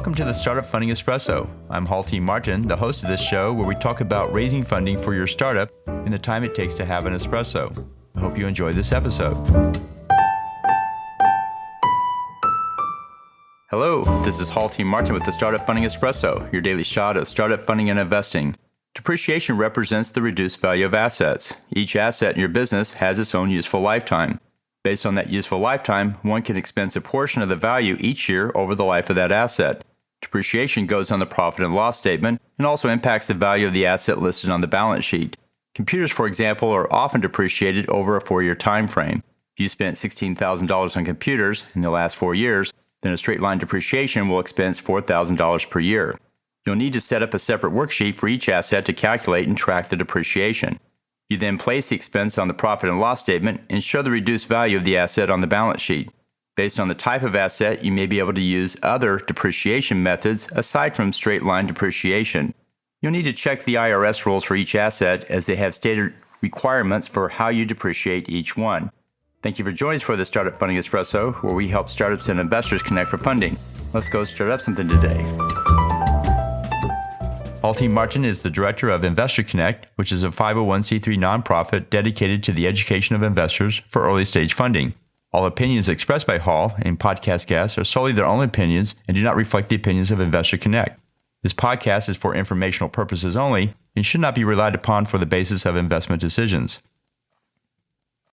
Welcome to the Startup Funding Espresso. I'm Halti Martin, the host of this show where we talk about raising funding for your startup and the time it takes to have an espresso. I hope you enjoy this episode. Hello, this is Halti Martin with the Startup Funding Espresso, your daily shot of startup funding and investing. Depreciation represents the reduced value of assets. Each asset in your business has its own useful lifetime. Based on that useful lifetime, one can expense a portion of the value each year over the life of that asset. Depreciation goes on the profit and loss statement and also impacts the value of the asset listed on the balance sheet. Computers, for example, are often depreciated over a 4-year time frame. If you spent $16,000 on computers in the last 4 years, then a straight line depreciation will expense $4,000 per year. You'll need to set up a separate worksheet for each asset to calculate and track the depreciation. You then place the expense on the profit and loss statement and show the reduced value of the asset on the balance sheet. Based on the type of asset, you may be able to use other depreciation methods aside from straight line depreciation. You'll need to check the IRS rules for each asset as they have stated requirements for how you depreciate each one. Thank you for joining us for the Startup Funding Espresso, where we help startups and investors connect for funding. Let's go start up something today. Halti Martin is the director of Investor Connect, which is a 501c3 nonprofit dedicated to the education of investors for early stage funding. All opinions expressed by Hall and podcast guests are solely their own opinions and do not reflect the opinions of Investor Connect. This podcast is for informational purposes only and should not be relied upon for the basis of investment decisions.